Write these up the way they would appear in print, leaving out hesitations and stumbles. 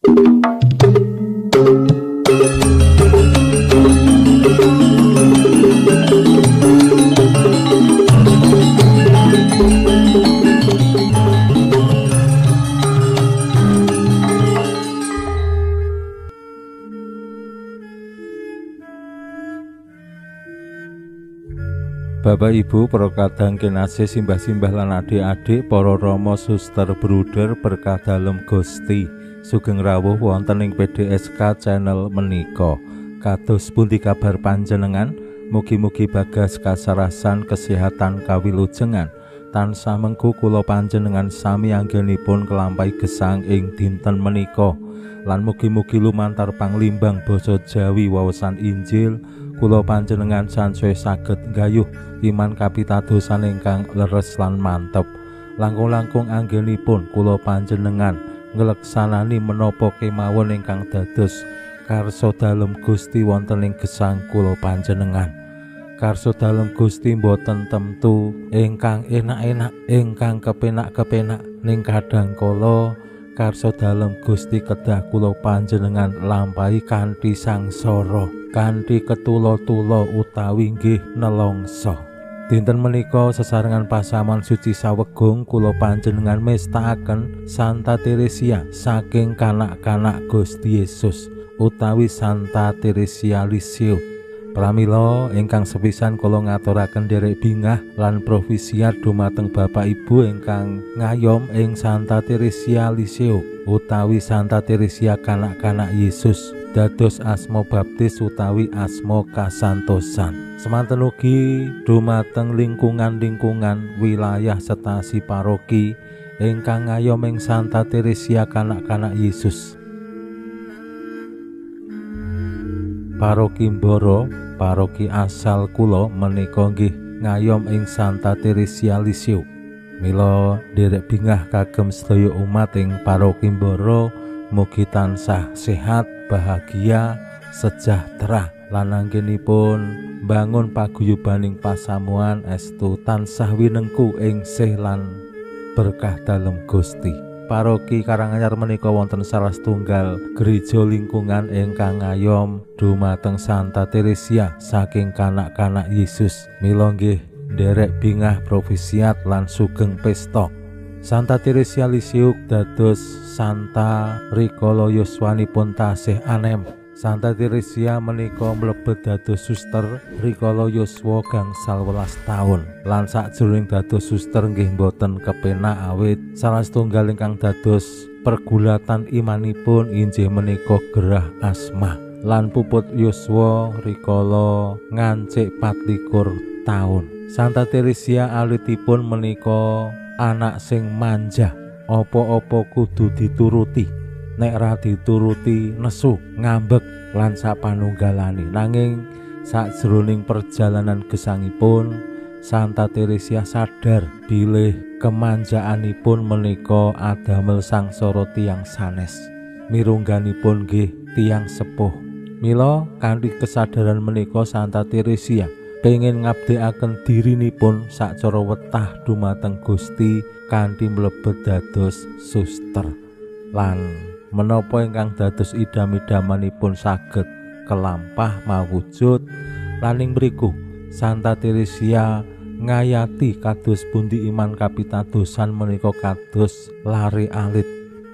Bapak Ibu para kadang kinasih simbah-simbah lan adik-adik para rama suster bruder berkah dalem Gusti sugeng rawuh wonten ing PDSK channel menika. Kados pundi kabar panjenengan? Mugi-mugi bagas kasarasan kesehatan kawilujengan tansah mengku kula panjenengan sami anggenipun kelampahi gesang ing dinten menika lan mugi-mugi lumantar panglimbang basa Jawi waosan Injil kula panjenengan sansaya saged nggayuh iman kapitadosan ingkang leres lan mantep. Langkung-langkung anggenipun kula panjenengan ngleksanani menapa kemawon ingkang dados karsa dalem Gusti wonten ing gesang kula panjenengan. Karsa dalem Gusti boten temtu ingkang enak-enak, ingkang kepenak-kepenak, ning kadang kala karsa dalem Gusti kedah kula panjenengan lampahi kanthi sangsara, kanthi ketula-tula utawi nggih nelongso. Dinten menika sesarengan pasaman suci sawegung kula panjenengan mestakaken Santa Teresia saking kanak-kanak Gusti Yesus utawi Santa Teresia Lisieux. Pramila ingkang sepisan kula ngaturaken derek bingah lan profisiat dumateng Bapak Ibu ingkang ngayom ing Santa Teresia Lisieux utawi Santa Teresia kanak-kanak Yesus dados asma baptis utawi asma kasantosan. Semanten ugi dumateng lingkungan-lingkungan wilayah setasi paroki ingkang ngayom ing Santa Teresia kanak-kanak Yesus. Paroki Mboro, paroki asal kula menika nggih ngayom ing Santa Teresia Lisieux. Mila derek bingah kagem sedaya umat ing paroki Mboro mugi tansah sehat, bahagia, sejahtera lan anggenipun bangun paguyubaning pasamuan estu tansah winengku ing sih lan berkah dalem Gusti. Paroki Karanganyar menika wonten salah setunggal gereja lingkungan ingkang ngayom dumateng Santa Teresia saking kanak-kanak Yesus. Mila nggih nderek bingah profisiat lan sugeng pesta. Santa Teresia Lisieux dados Santa rikala yuswanipun tasih anem. Santa Teresia menika mlebet dados suster rikala yuswa gangsal 12 taun lan sakjroning dados suster nggih boten kepenak awit salah setunggal ingkang dados pergulatan imanipun inggih menika gerah asma lan puput yuswa rikala ngancik 24 taun. Santa Teresia alitipun menika anak sing manja, apa-apa kudu dituruti. Nek ra dituruti nesu, ngambek lan sapanunggalane. Nanging sakjroning perjalanan gesangipun Santa Teresia sadar bilih kemanjaanipun menika adamel sangsara tiyang sanes. Mirungganipun nggih tiyang sepuh. Mila kanthi kesadaran menika Santa Teresia pengin ngabdekaken dirinipun sacara wetah dumateng Gusti kanthi mlebet dados suster. Lan menapa ingkang dados idam-idamanipun saged kelampah mawujud lan ing mriku Santa Teresia ngayati kados pundi iman kapitadosan menika kados lare alit.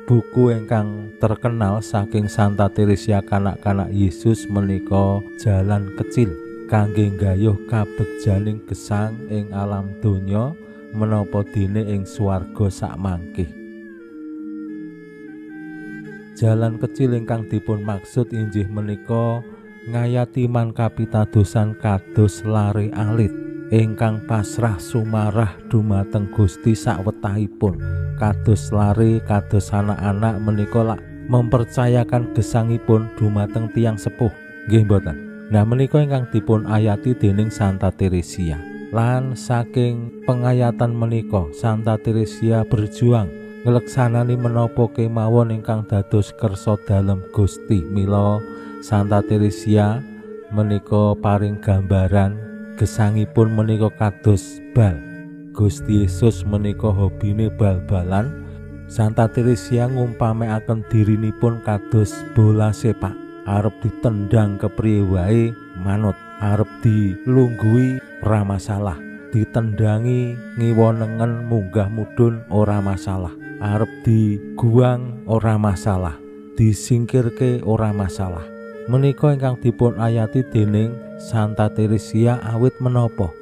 Buku ingkang terkenal saking Santa Teresia kanak-kanak Yesus menika Jalan Kecil kangge nggayuh kabegjaning gesang ing alam donya menapa dene ing swarga sakmangke. Jalan kecil ingkang dipun maksud inggih menika ngayati iman kapitadosan kados lare alit ingkang pasrah sumarah dumateng Gusti sawetahipun. Kados lare kados anak-anak menika lak mempercayakan gesangipun dumateng tiyang sepuh. Nggih mboten. Nah menika ingkang dipun ayati dening Santa Teresia. Lan saking pengayatan menika Santa Teresia berjuang ngleksanani menapa kemawon ingkang dados kersa dalem Gusti. Mila Santa Teresia menika paring gambaran gesangipun menika kados bal. Gusti Yesus menika hobine bal-balan Santa Teresia ngumpamekaken dirinipun kados bola sepak, arep ditendang kepriye wae manut, arep dilungguhi ora masalah, ditendangi ngiwonengen munggah mudhun ora masalah, arep diguang ora masalah, disingkirke ora masalah. Menika ingkang dipun ayati dening Santa Teresia awit menapa?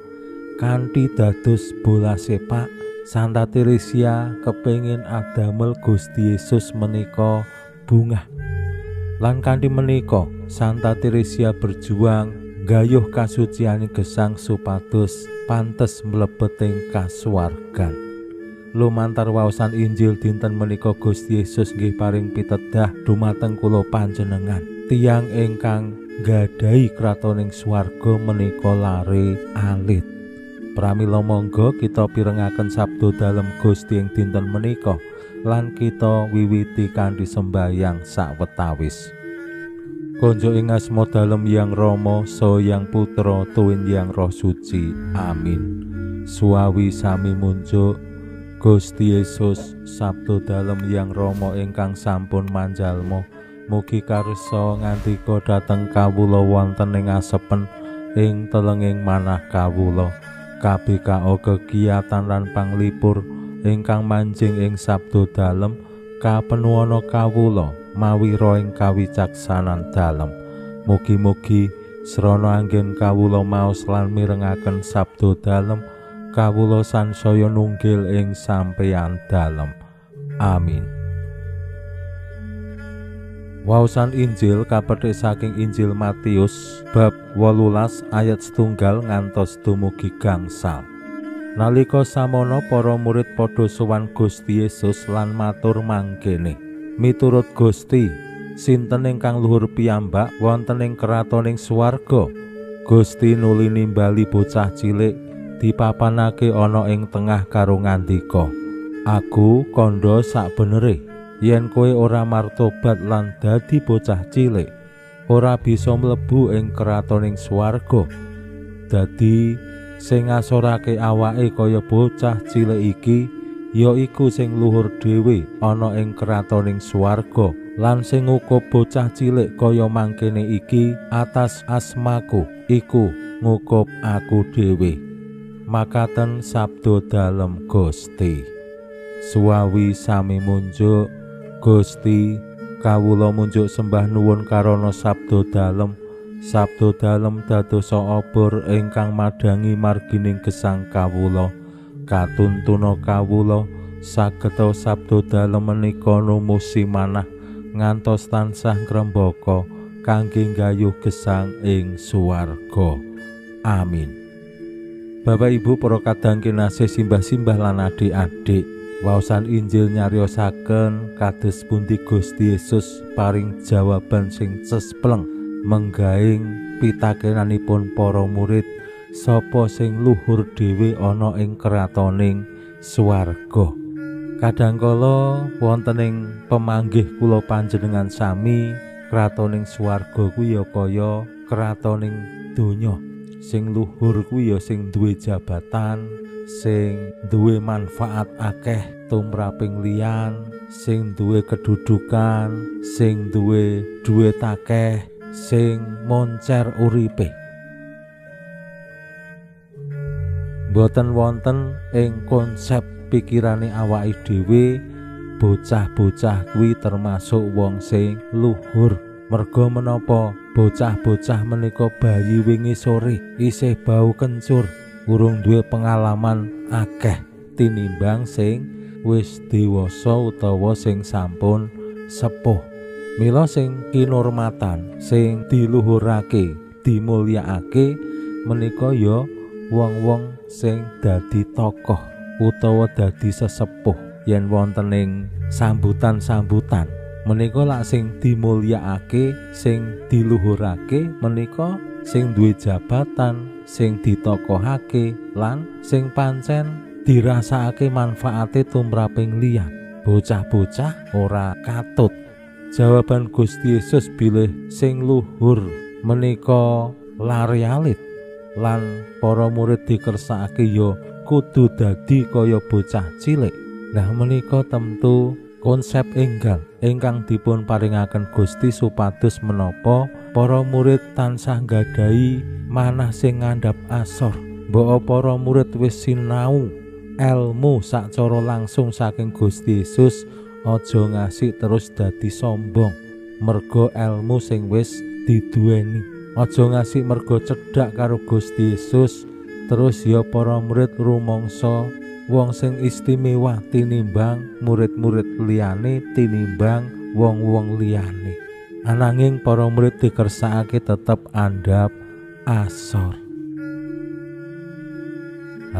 Kanthi dados bola sepak, Santa Teresia kepengin adamel Gusti Yesus menika bungah. Lan kanthi menika Santa Teresia berjuang gayuh kasucianing gesang supados pantes mlebet ing kasuwargan. Lumantar waosan Injil dinten menika Gusti Yesus nggih paring pitedah dumateng kula panjenengan, tiyang ingkang nggadahi kratoning swarga menika lare alit. Pramila monggo kita pirengaken sabda dalem Gusti ing dinten menika lan kita wiwiti kanthi sembahyang sawetawis. Konjo ing asma dalem Yang Rama saha Yang Putra tuwin Yang Roh Suci. Amin. Suawi sami munjuk Gusti Yesus sabda dalem Yang Rama ingkang sampun manjalma, mugi karsa ngandika dhateng kawula wonten ing asepen ing telenging manah kawula. KBKO kegiatan lan panglipur ingkang manjing ing sabda dalem kapenuwana kawula mawi ro ing kawicaksanan dalem. Mugi-mugi srana anggen kawula maos lan mirengaken sabda dalem, kawula sansaya nunggil ing sampeyan dalem. Amin. Waosan Injil kapetik saking Injil Matius bab 18 ayat 1 ngantos dumugi gangsal. Nalika samono para murid padha sowan Gusti Yesus lan matur mangkene, "Miturut Gusti, sinten ingkang luhur piyambak wonten ing kratoning swarga?" Gusti nuli nimbali bocah cilik dipapanake ana ing tengah karo ngandika, "Aku kandha sakbenere, yen kowe ora martobat lan dadi bocah cilik, ora bisa mlebu ing kratoning swarga. Dadi sing ngasorake awake kaya bocah cilik iki, ya iku sing luhur dhewe ana ing kratoning swarga, lan sing ngukup bocah cilik kaya mangkene iki atas asmaku, iku ngukup aku dhewe." Makaten sabda dalem Gusti. Suawi sami munjuk Gusti, kawula munjuk sembah nuwun karana sabda dalem. Sabda dalem dadosa obor ingkang madangi margining gesang kawula. Katuntuna kawula sageta sabda dalem menika numusi manah ngantos tansah ngrembaka kangge nggayuh gesang ing suwarga. Amin. Bapak Ibu para kadang kinasih simbah-simbah lan adik-adik, waosan Injil nyariosaken kados pundi Gusti Yesus paring jawaban sing cespleng menggaing pitakenanipun para murid, sapa sing luhur dhewe ana ing kratoning swarga. Kadangkala wonten ing pemanggih kula panjenengan sami, kratoning swarga kuwi ya kaya kratoning donya. Sing luhur kuwi ya sing duwe jabatan, sing duwe manfaat akeh tumraping liyan, sing duwe kedudukan, sing duwe dhuwit akeh, sing moncer uripe. Boten wonten ing konsep pikirane awake dhewe bocah-bocah kuwi termasuk wong sing luhur. Merga menapa bocah-bocah menika bayi wingi sore isih bau kencur, urung duwe pengalaman akeh tinimbang sing wis dewasa utawa sing sampun sepuh. Mila sing kinurmatan, sing diluhurake, dimulyakake menika ya wong-wong sing dadi tokoh utawa dadi sesepuh. Yen wonten ing sambutan-sambutan menika lak sing dimulyakake, sing diluhurake menika sing duwe jabatan, sing ditokohake lan sing pancen dirasakake manfaate tumraping liyan. Bocah-bocah ora katut. Jawaban Gusti Yesus bilih sing luhur menika lare alit lan para murid dikersakake ya kudu dadi kaya bocah cilik. Nah menika tentu konsep enggal ingkang dipun paringaken Gusti supados menapa para murid tansah nggadhahi manah sing ngandhap asor. Mbok para murid wis sinau ilmu sacara langsung saking Gusti Yesus, aja ngasih terus dadi sombong merga ilmu sing wis diduweni. Aja ngasih merga cedhak karo Gusti Yesus terus ya para murid rumangsa wong sing istimewa tinimbang murid-murid liyane, tinimbang wong-wong liyane. Ananging para murid dikersakake tetep andhap asor.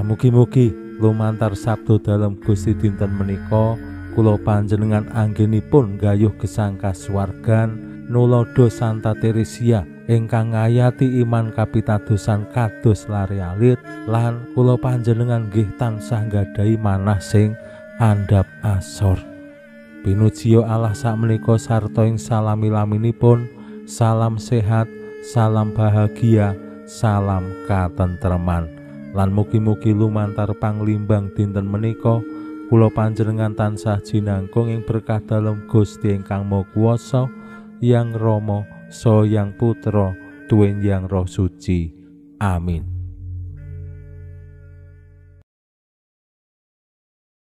Mugi-mugi lumantar sabda dalem Gusti dinten menika kula panjenengan anggenipun gayuh gesang kasuwargan nulodo Santa Teresia ingkang ngayati iman kapitadosan kados lare alit lan kula panjenengan nggih tansah nggadhahi manah sing andhap asor. Pinujiya Allah sakmenika sarta ing salami-laminipun. Salam sehat, salam bahagia, salam katentreman. Lan mugi-mugi lumantar panglimbang dinten menika kula panjenengan tansah jinangkung ing berkah dalem Gusti ingkang Maha Kuwasa, Yang Rama saha Yang Putra tuwin Yang Roh Suci. Amin.